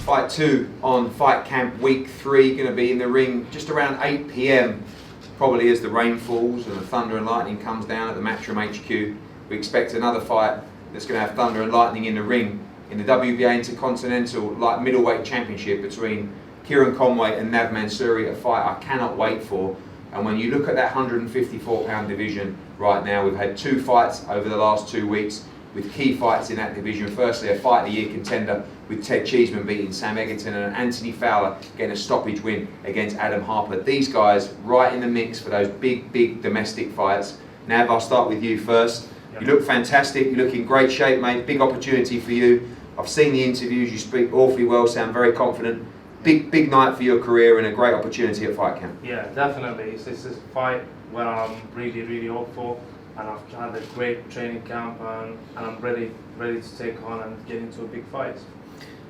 Fight 2 on Fight Camp Week 3, going to be in the ring just around 8 p.m. Probably as the rain falls and the thunder and lightning comes down at the Matchroom HQ. We expect another fight that's going to have thunder and lightning in the ring in the WBA Intercontinental Light Middleweight Championship between KIERON Conway and NAV Mansouri, a fight I cannot wait for. And when you look at that 154-pound division right now, we've had 2 fights over the last 2 weeks with key fights in that division. Firstly, a Fight of the Year contender with Ted Cheeseman beating Sam Egerton and Anthony Fowler getting a stoppage win against Adam Harper. These guys right in the mix for those big domestic fights. Nav, I'll start with you first. Yep. You look fantastic, you look in great shape, mate. Big opportunity for you. I've seen the interviews, you speak awfully well, sound very confident. Big night for your career and a great opportunity at Fight Camp. Yeah, definitely. It's a fight where I'm really hopeful, and I've had a great training camp, and I'm ready to take on and get into a big fight.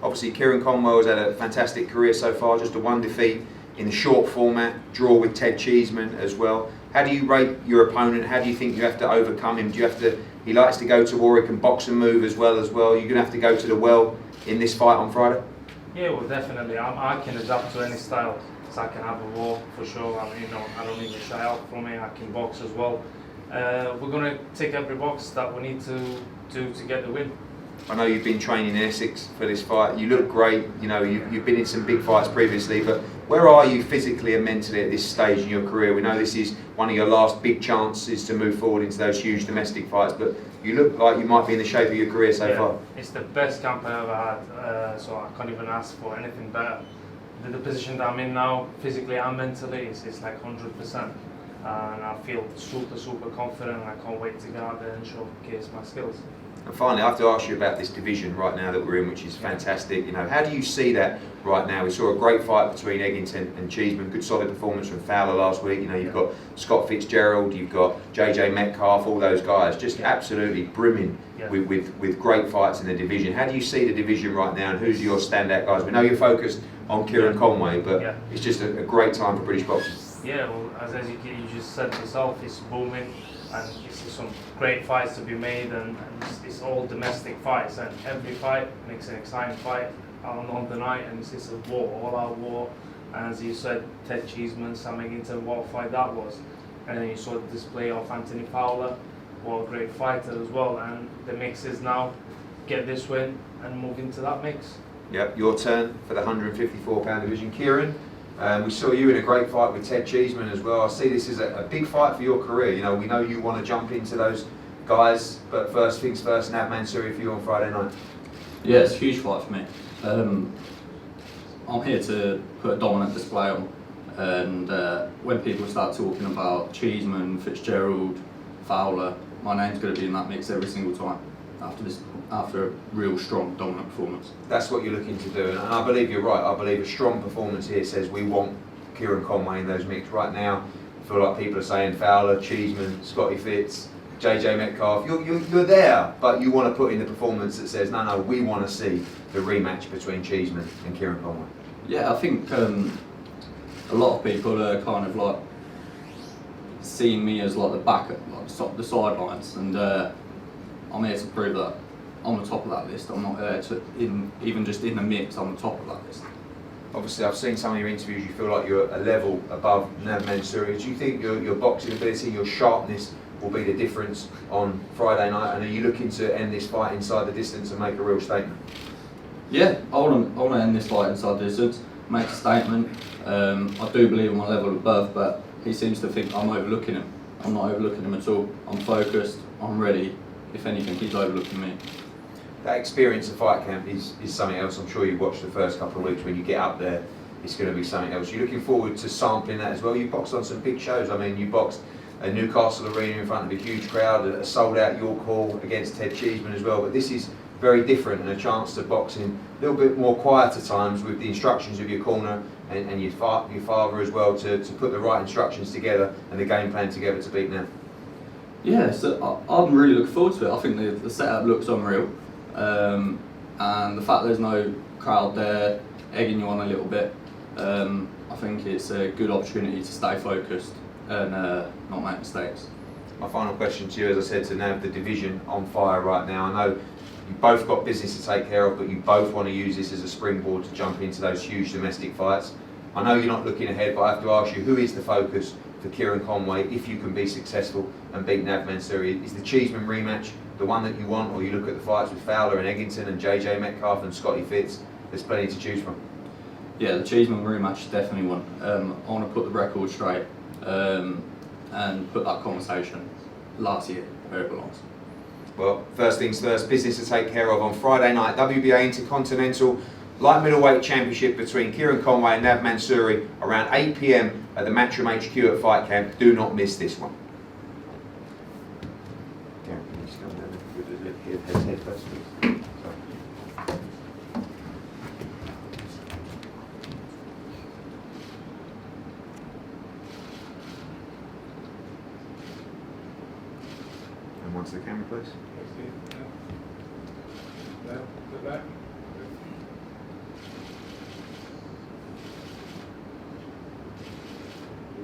Obviously, KIERON Conway has had a fantastic career so far, just a 1 defeat in the short format, draw with Ted Cheeseman as well. How do you rate your opponent? How do you think you have to overcome him? Do you have to? He likes to go to war, he can box and move as well. You're going to have to go to the well in this fight on Friday? Yeah, well, definitely. I can adapt to any style, so I can have a war for sure. I don't even shy out from it. I can box as well. We're going to tick every box that we need to do to get the win. I know you've been training in Essex for this fight. You look great. You've been in some big fights previously, but where are you physically and mentally at this stage in your career? We know this is one of your last big chances to move forward into those huge domestic fights, but you look like you might be in the shape of your career so far. It's the best camp I ever had, so I can't even ask for anything better. The position that I'm in now, physically and mentally, it's like 100%. And I feel super confident, and I can't wait to get out there and showcase my skills. And finally, I have to ask you about this division right now that we're in, which is fantastic. How do you see that right now? We saw a great fight between Egerton and Cheeseman, good solid performance from Fowler last week. You've got Scott Fitzgerald, you've got JJ Metcalf, all those guys, just absolutely brimming with great fights in the division. How do you see the division right now, and who's your standout guys? We know you're focused on KIERON Conway, but it's just a great time for British boxing. Yeah, well, as you just said yourself, it's booming, and it's some great fights to be made, and it's all domestic fights, and every fight makes an exciting fight on the night, and it's a war, all-out war. And as you said, Ted Cheeseman, Sam Egerton, what a fight that was. And then you saw the display of Anthony Fowler, what a great fighter as well. And the mix is now get this win and move into that mix. Yep, your turn for the 154-pound division, KIERON. We saw you in a great fight with Ted Cheeseman as well. I see this as a big fight for your career. We know you want to jump into those guys, but first things first, NAV Mansouri for you on Friday night. Yeah, it's a huge fight for me. I'm here to put a dominant display on, and when people start talking about Cheeseman, Fitzgerald, Fowler, my name's going to be in that mix every single time after a real strong, dominant performance. That's what you're looking to do, and I believe you're right. I believe a strong performance here says we want KIERON Conway in those mix. Right now, I feel like people are saying Fowler, Cheeseman, Scotty Fitz, JJ Metcalf. You're there, but you want to put in the performance that says, no, we want to see the rematch between Cheeseman and KIERON Conway. Yeah, I think a lot of people are kind of like seeing me as like the back at like the sidelines, and I'm here to prove that I'm the top of that list. I'm not there to even just in the mix. I'm the top of that list. Obviously, I've seen some of your interviews. You feel like you're a level above NAV Mansouri. Do you think your boxing ability, your sharpness, will be the difference on Friday night? And are you looking to end this fight inside the distance and make a real statement? Yeah, I want to end this fight inside the distance, make a statement. I do believe I'm a level above, but he seems to think I'm overlooking him. I'm not overlooking him at all. I'm focused. I'm ready. If anything, he's overlooking me. That experience of Fight Camp is something else. I'm sure you've watched the first couple of weeks. When you get up there, it's going to be something else. You're looking forward to sampling that as well. You boxed on some big shows. I mean, you boxed at Newcastle Arena in front of a huge crowd, a sold-out York Hall against Ted Cheeseman as well. But this is very different, and a chance to box in a little bit more quieter times with the instructions of your corner and your father as well to put the right instructions together and the game plan together to beat NAV. Yeah, so I'm really looking forward to it. I think the setup looks unreal, and the fact there's no crowd there egging you on a little bit, I think it's a good opportunity to stay focused and not make mistakes. My final question to you, as I said to NAV, the division on fire right now. I know You've both got business to take care of, but you both want to use this as a springboard to jump into those huge domestic fights. I know you're not looking ahead, but I have to ask you, who is the focus for KIERON Conway if you can be successful and beat NAV Mansouri? Is the Cheeseman rematch the one that you want, or you look at the fights with Fowler and Eggington and JJ Metcalf and Scotty Fitz? There's plenty to choose from. Yeah, the Cheeseman rematch is definitely one. I want to put the record straight and put that conversation last year where it belongs. Well, first things first, business to take care of on Friday night. WBA Intercontinental Light Middleweight Championship between KIERON Conway and NAV Mansouri around 8 PM at the Matchroom HQ at Fight Camp. Do not miss this one. Gary, can you just come down and head first, please? And onto the camera, please. Back.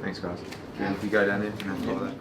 Thanks, guys. And if you go down there, you can follow that.